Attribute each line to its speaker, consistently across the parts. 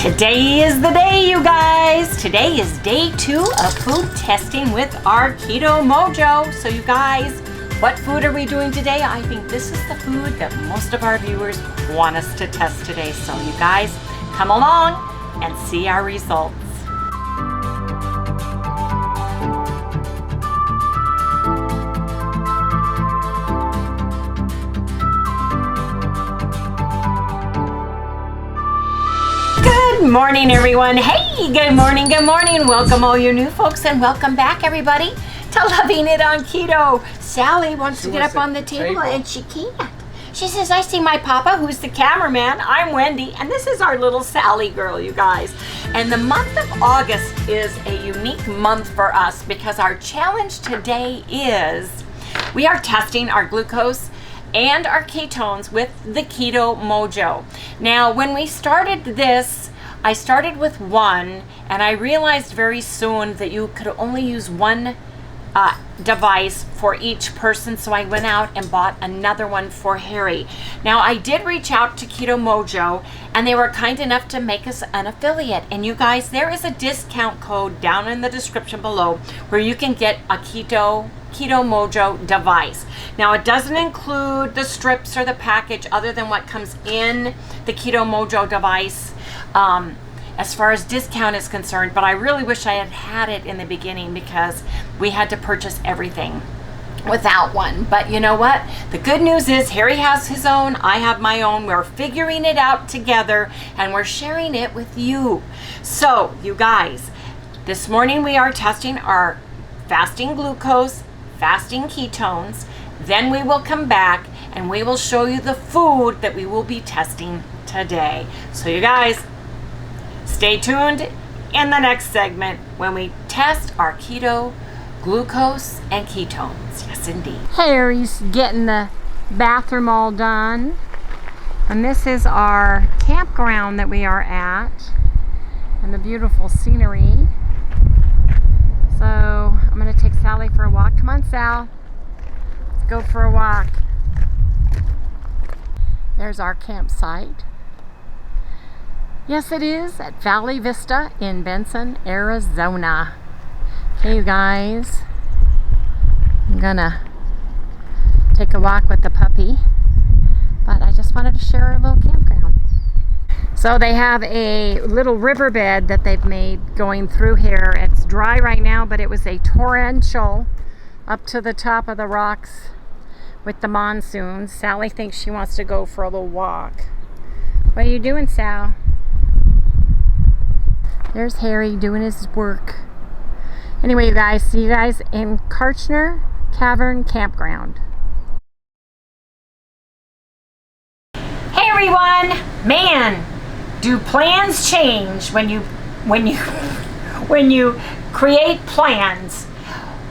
Speaker 1: Today is the day, you guys. Today is day 2 of food testing with our Keto Mojo. So you guys, what food are we doing today? I think this is the food that most of our viewers want us to test today. So you guys, come along and see our results. Good morning, everyone. Hey, good morning, good morning. Welcome all you new folks and welcome back, everybody, to Loving It on Keto. Sally wants to get up on the table and she can't. She says, I see my papa, who's the cameraman. I'm Wendy, and this is our little Sally girl, you guys. And the month of August is a unique month for us because our challenge today is we are testing our glucose and our ketones with the Keto Mojo. Now, when we started this, I started with one, and I realized very soon that you could only use one device for each person, so I went out and bought another one for Harry. Now, I did reach out to Keto Mojo, and they were kind enough to make us an affiliate. And you guys, there is a discount code down in the description below where you can get a Keto Mojo device. Now, it doesn't include the strips or the package other than what comes in the Keto Mojo device as far as discount is concerned, but I really wish I had had it in the beginning because we had to purchase everything without one. But you know what? The good news is Harry has his own, I have my own. We're figuring it out together and we're sharing it with you. So, you guys, this morning we are testing our fasting glucose, fasting ketones. Then we will come back and we will show you the food that we will be testing today. So you guys, stay tuned in the next segment when we test our keto, glucose, and ketones. Yes, indeed. Harry's getting the bathroom all done. And this is our campground that we are at and the beautiful scenery. So I'm going to take Sally for a walk. Come on, Sal. Let's go for a walk. There's our campsite. Yes, it is at Valley Vista in Benson, Arizona. Okay, you guys. I'm going to take a walk with the puppy. But I just wanted to share a little campground. So they have a little riverbed that they've made going through here. It's dry right now, but it was a torrential up to the top of the rocks with the monsoons. Sally thinks she wants to go for a little walk. What are you doing, Sal? There's Harry doing his work. Anyway, you guys, see you guys in Karchner Cavern Campground. Hey everyone! Man! Do plans change when you create plans?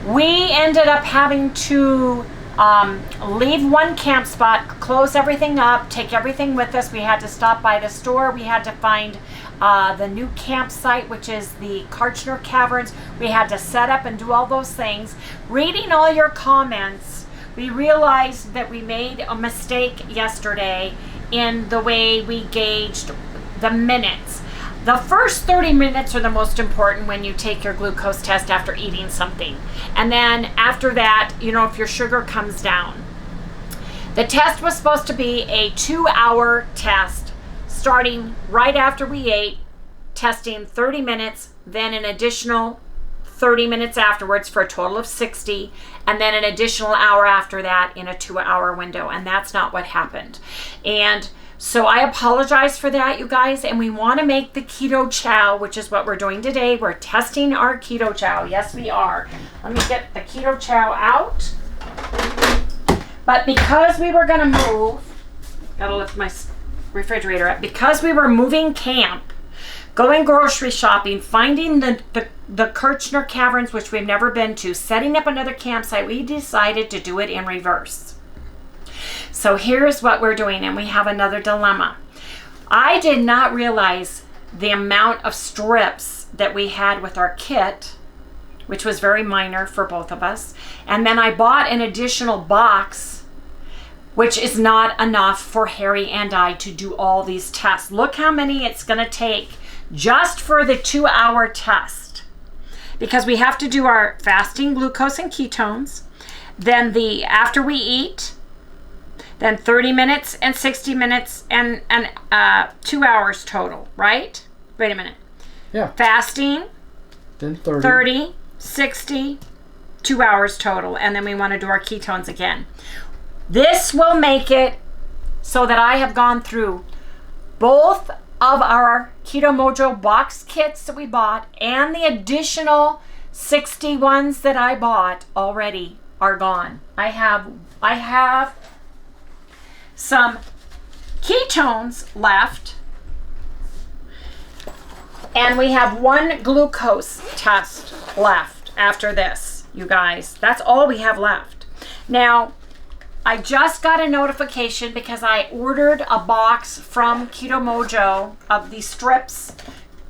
Speaker 1: We ended up having to leave one camp spot, close everything up, take everything with us. We had to stop by the store. We had to find the new campsite, which is the Karchner Caverns. We had to set up and do all those things. Reading all your comments, we realized that we made a mistake yesterday in the way we gauged the minutes. The first 30 minutes are the most important when you take your glucose test after eating something. And then after that, you know, if your sugar comes down. The test was supposed to be a 2-hour test, starting right after we ate, testing 30 minutes, then an additional 30 minutes afterwards for a total of 60, and then an additional hour after that in a 2-hour window. And that's not what happened. And so I apologize for that, you guys, and we want to make the ketochow, which is what we're doing today. We're testing our ketochow. Yes, we are. Let me get the ketochow out. But because we were going to move, gotta lift my refrigerator up, because we were moving camp, going grocery shopping, finding the Karchner Caverns, which we've never been to, setting up another campsite, we decided to do it in reverse. So here's what we're doing, and we have another dilemma. I did not realize the amount of strips that we had with our kit, which was very minor for both of us. And then I bought an additional box, which is not enough for Harry and I to do all these tests. Look how many it's going to take just for the 2-hour test, because we have to do our fasting glucose and ketones, then after we eat, then 30 minutes and 60 minutes and 2 hours total, right? Wait a minute.
Speaker 2: Yeah.
Speaker 1: Fasting,
Speaker 2: then 30.
Speaker 1: 30, 60, 2 hours total, and then we want to do our ketones again. This will make it so that I have gone through both of our Keto Mojo box kits that we bought, and the additional 60 ones that I bought already are gone. I have some ketones left, and we have one glucose test left after this, you guys. That's all we have left. Now, I just got a notification because I ordered a box from Keto Mojo of the strips,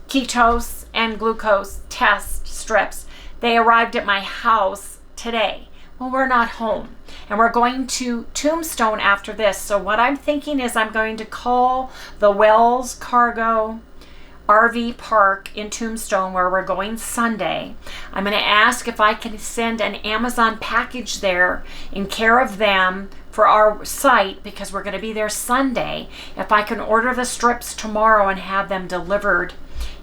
Speaker 1: ketos and glucose test strips. They arrived at my house today. Well, we're not home, and we're going to Tombstone after this. So what I'm thinking is I'm going to call the Wells Cargo RV park in Tombstone, where we're going Sunday. I'm going to ask if I can send an Amazon package there in care of them for our site, because we're going to be there Sunday. If I can order the strips tomorrow and have them delivered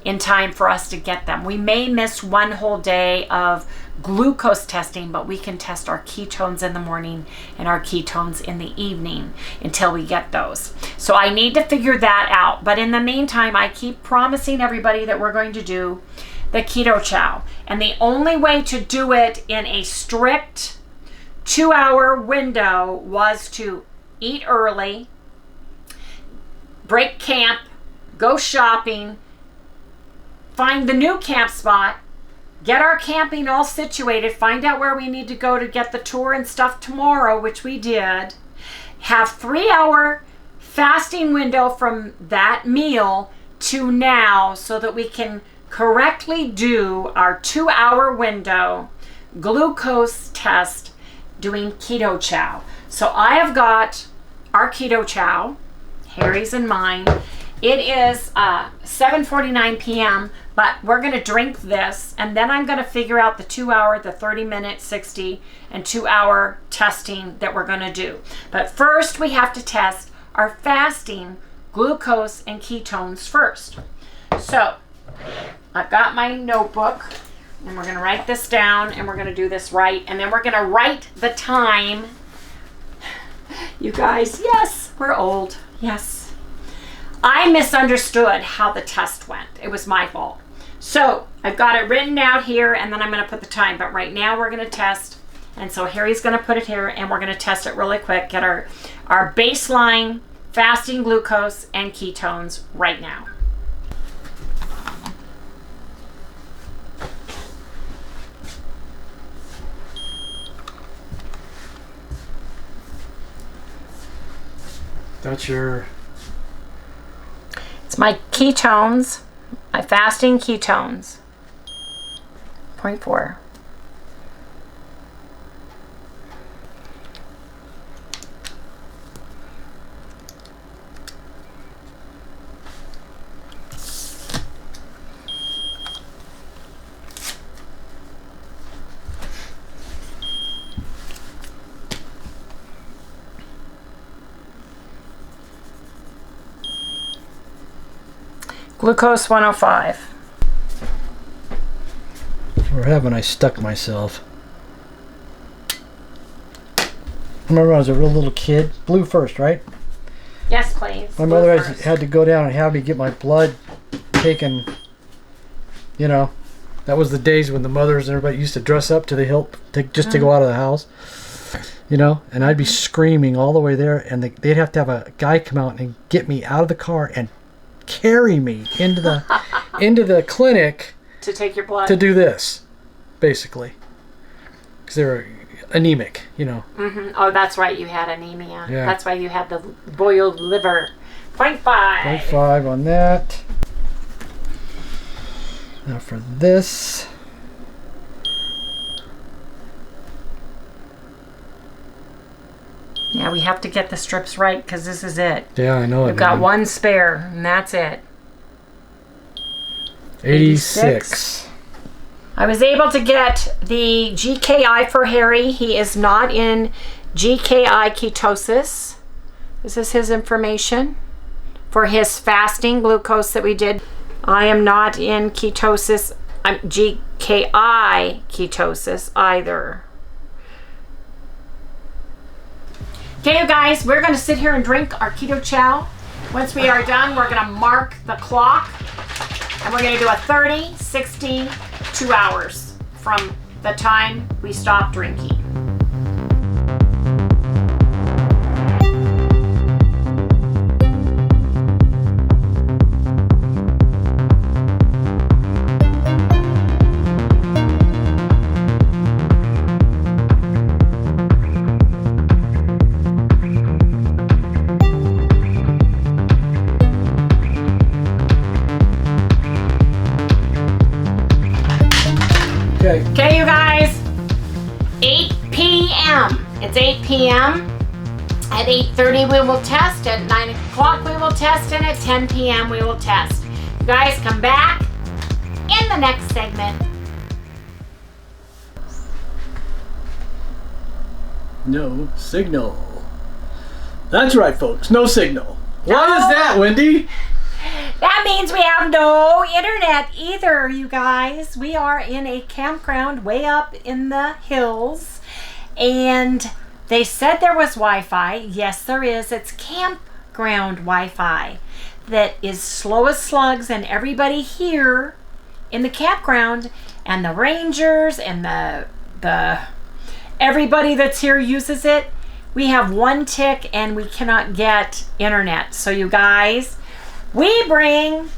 Speaker 1: in time for us to get them. We may miss one whole day of glucose testing, but we can test our ketones in the morning and our ketones in the evening until we get those. So I need to figure that out. But in the meantime, I keep promising everybody that we're going to do the keto chow. And the only way to do it in a strict 2-hour window was to eat early, break camp, go shopping, find the new camp spot, get our camping all situated, find out where we need to go to get the tour and stuff tomorrow, which we did, have 3-hour fasting window from that meal to now so that we can correctly do our 2-hour window glucose test doing keto chow. So I have got our keto chow, Harry's and mine. It is 7:49 p.m., but we're going to drink this, and then I'm going to figure out the 2-hour, the 30-minute, 60, and 2-hour testing that we're going to do. But first, we have to test our fasting glucose and ketones first. So I've got my notebook, and we're going to write this down, and we're going to do this right, and then we're going to write the time. You guys, yes, we're old. Yes. I misunderstood how the test went. It was my fault. So I've got it written out here, and then I'm going to put the time. But right now we're going to test. And so Harry's going to put it here, and we're going to test it really quick. Get our baseline fasting glucose and ketones right now.
Speaker 2: That's your...
Speaker 1: It's my ketones, my fasting ketones. 0.4. Glucose 105.
Speaker 2: Where haven't I stuck myself? I remember when I was a real little kid. Blue first, right?
Speaker 1: Yes, please.
Speaker 2: My mother had to go down and have me get my blood taken. You know, that was the days when the mothers and everybody used to dress up to the hilt just to go out of the house. You know, and I'd be screaming all the way there, and they'd have to have a guy come out and get me out of the car and carry me into the clinic
Speaker 1: to take your blood,
Speaker 2: to do this, basically, because they were anemic, you know.
Speaker 1: Oh, that's right, you had anemia.
Speaker 2: Yeah.
Speaker 1: That's why you had the boiled liver. 0.5.
Speaker 2: 0.5 on that. Now for this.
Speaker 1: Yeah, we have to get the strips right because this is it.
Speaker 2: Yeah, I know.
Speaker 1: We've got one spare, and that's it.
Speaker 2: 86.
Speaker 1: I was able to get the GKI for Harry. He is not in GKI ketosis. This is his information for his fasting glucose that we did. I am not in ketosis. I'm GKI ketosis either. Okay, you guys, we're going to sit here and drink our keto chow. Once we are done, we're going to mark the clock, and we're going to do a 30, 60, 2 hours from the time we stop drinking. Okay, you guys, 8 p.m. It's 8 p.m. At 8:30 we will test, at 9 o'clock we will test, and at 10 p.m. we will test. You guys come back in the next segment.
Speaker 2: No signal. That's right, folks. No signal. Why is that, Wendy?
Speaker 1: That means we have no internet either, you guys. We are in a campground way up in the hills, and they said there was Wi-Fi. Yes, there is. It's campground Wi-Fi that is slow as slugs, and everybody here in the campground and the rangers and the everybody that's here uses it. We have one tick and we cannot get internet. So you guys, we bring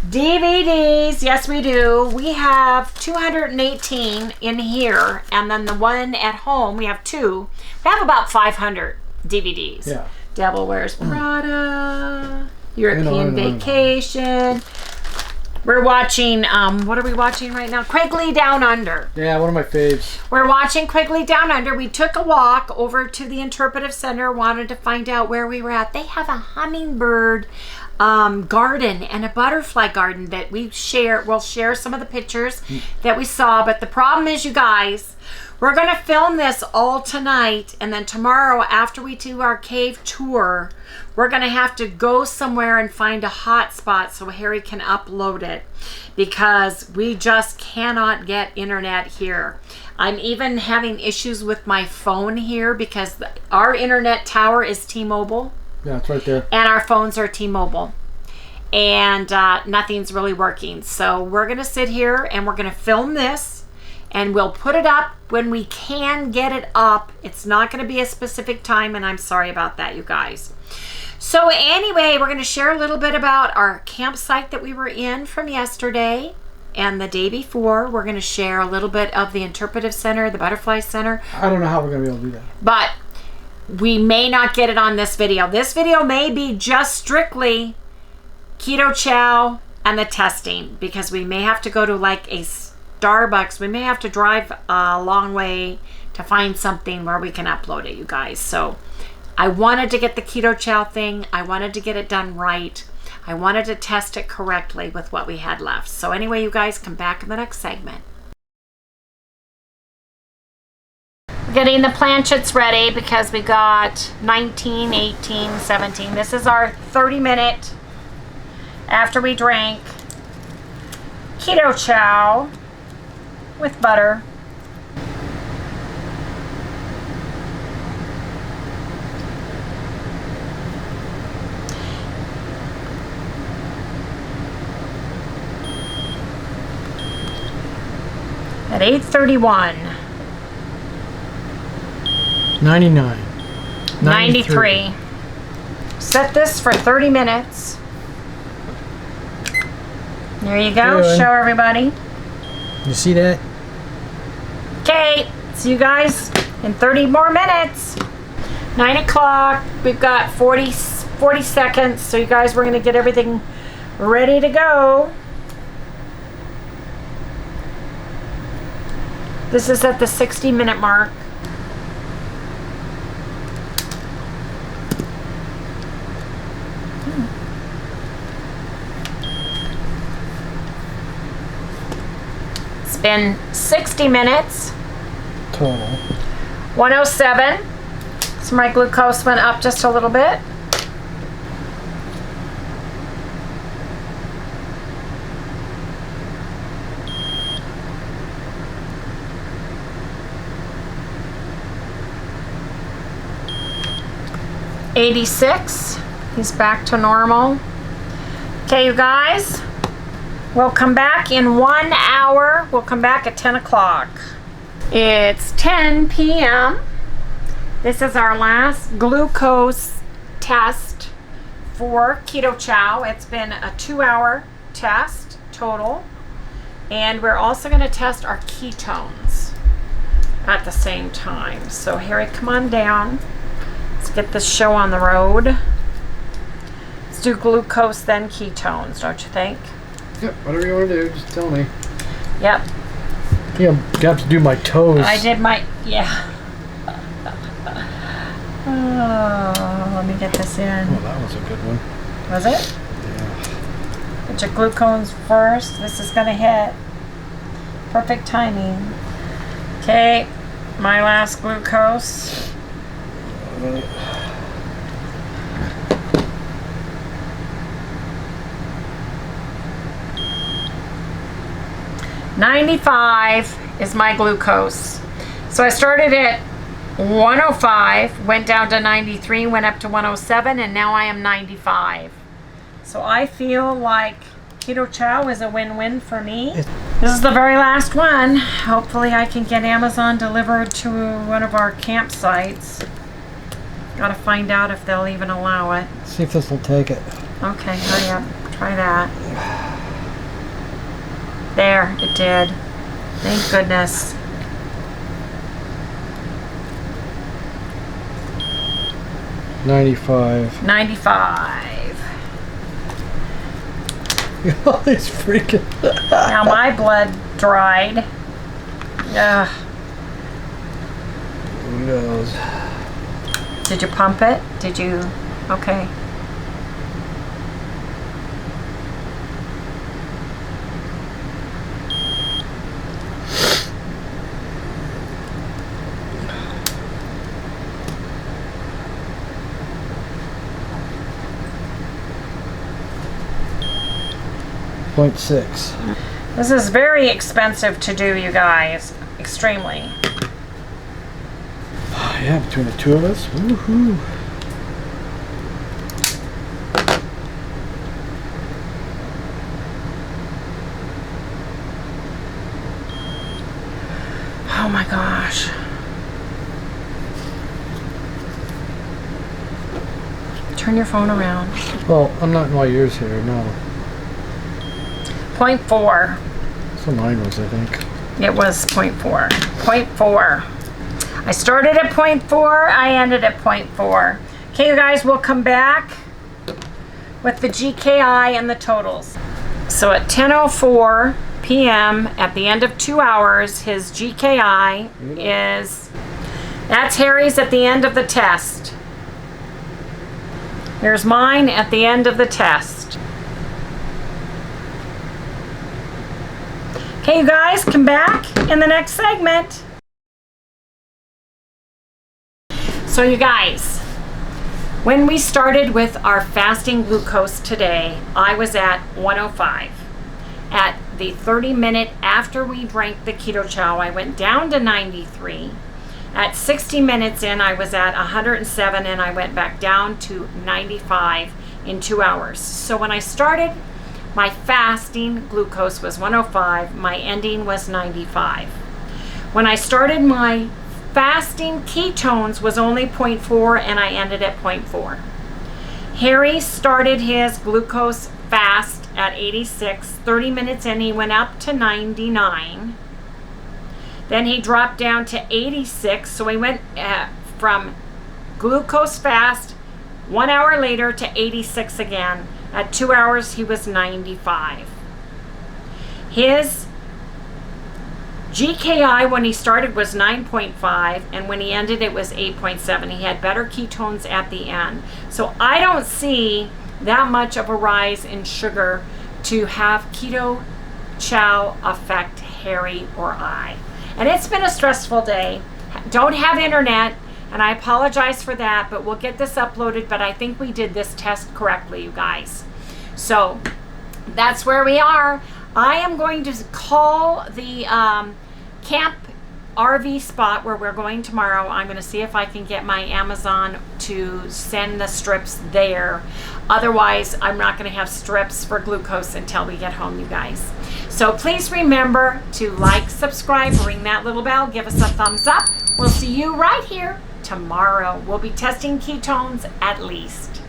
Speaker 1: DVDs. Yes, we do. We have 218 in here, and then the one at home, we have 2. We have about 500 DVDs.
Speaker 2: Yeah.
Speaker 1: Devil Wears Prada, European Vacation. We're watching, what are we watching right now? Quigley Down Under.
Speaker 2: Yeah, one of my faves.
Speaker 1: We're watching Quigley Down Under. We took a walk over to the interpretive center, wanted to find out where we were at. They have a hummingbird garden and a butterfly garden that we'll share some of the pictures that we saw. But the problem is, you guys, we're going to film this all tonight, and then tomorrow after we do our cave tour, we're going to have to go somewhere and find a hot spot so Harry can upload it, because we just cannot get internet here. I'm even having issues with my phone here because our internet tower is T-Mobile.
Speaker 2: Yeah, it's right there.
Speaker 1: And our phones are T-Mobile. And nothing's really working. So we're going to sit here and we're going to film this, and we'll put it up when we can get it up. It's not going to be a specific time, and I'm sorry about that, you guys. So anyway, we're going to share a little bit about our campsite that we were in from yesterday and the day before. We're going to share a little bit of the interpretive center, the butterfly center.
Speaker 2: I don't know how we're going to be able to do that.
Speaker 1: But we may not get it on this video. This video may be just strictly keto chow and the testing, because we may have to go to like a Starbucks. We may have to drive a long way to find something where we can upload it, you guys. So I wanted to get the keto chow thing. I wanted to get it done right. I wanted to test it correctly with what we had left. So anyway, you guys, come back in the next segment. Getting the planchets ready because we got 19, 18, 17. This is our 30-minute after we drank keto chow with butter. At 8:31.
Speaker 2: 99.
Speaker 1: 93. Set this for 30 minutes. There you go.
Speaker 2: Good.
Speaker 1: Show everybody.
Speaker 2: You see that?
Speaker 1: Okay. See you guys in 30 more minutes. 9 o'clock. We've got 40 seconds. So you guys, we're going to get everything ready to go. This is at the 60-minute mark. been 60 minutes.
Speaker 2: Total.
Speaker 1: 107. So my glucose went up just a little bit. $86. He's back to normal. Okay, you guys, we'll come back in 1 hour. We'll come back at 10 o'clock. It's 10 p.m. This is our last glucose test for ketochow. It's been a 2-hour test total. And we're also going to test our ketones at the same time. So Harry, come on down. Let's get this show on the road. Let's do glucose, then ketones, don't you think?
Speaker 2: Yep, whatever you want to do, just tell me.
Speaker 1: Yep.
Speaker 2: Yeah, I have to do my toes.
Speaker 1: I did my, yeah. Oh, let me get this in.
Speaker 2: Oh, that was a good one.
Speaker 1: Was it?
Speaker 2: Yeah.
Speaker 1: Get your glucose first. This is going to hit. Perfect timing. Okay, my last glucose. 95 is my glucose. So I started at 105, went down to 93, went up to 107, and now I am 95. So I feel like ketochow is a win-win for me. This is the very last one. Hopefully I can get Amazon delivered to one of our campsites. Gotta find out if they'll even allow it.
Speaker 2: See if this will take it.
Speaker 1: Okay, hurry up. Try that. There, it did. Thank goodness.
Speaker 2: $95.
Speaker 1: 95.
Speaker 2: All these freaking.
Speaker 1: Now my blood dried. Ugh.
Speaker 2: Who knows?
Speaker 1: Did you pump it? Did you? Okay.
Speaker 2: .6.
Speaker 1: This is very expensive to do, you guys. Extremely.
Speaker 2: Yeah, between the two of us. Woohoo.
Speaker 1: Oh my gosh. Turn your phone around.
Speaker 2: Well, I'm not in my ears here, no.
Speaker 1: 0.4.
Speaker 2: So mine was, I think.
Speaker 1: It was 0.4. 0.4. I started at 0.4. I ended at 0.4. Okay, you guys, we'll come back with the GKI and the totals. So at 10:04 p.m. at the end of 2 hours, his GKI is, that's Harry's at the end of the test. Here's mine at the end of the test. Okay, you guys, come back in the next segment. So you guys, when we started with our fasting glucose today, I was at 105. At the 30-minute after we drank the ketochow, I went down to 93. At 60 minutes in, I was at 107, and I went back down to 95 in 2 hours. So when I started, my fasting glucose was 105. My ending was 95. When I started, my fasting ketones was only 0.4, and I ended at 0.4. Harry started his glucose fast at 86. 30 minutes in, he went up to 99. Then he dropped down to 86. So he went from glucose fast 1 hour later to 86 again. At 2 hours, he was 95. His GKI when he started was 9.5, and when he ended it was 8.7. He had better ketones at the end. So I don't see that much of a rise in sugar to have keto chow affect Harry or I? And it's been a stressful day. Don't have internet, and I apologize for that, but we'll get this uploaded. But I think we did this test correctly, you guys. So that's where we are. I am going to call the camp RV spot where we're going tomorrow. I'm going to see if I can get my Amazon to send the strips there. Otherwise, I'm not going to have strips for glucose until we get home, you guys. So please remember to like, subscribe, ring that little bell, give us a thumbs up. We'll see you right here tomorrow. We'll be testing ketones at least.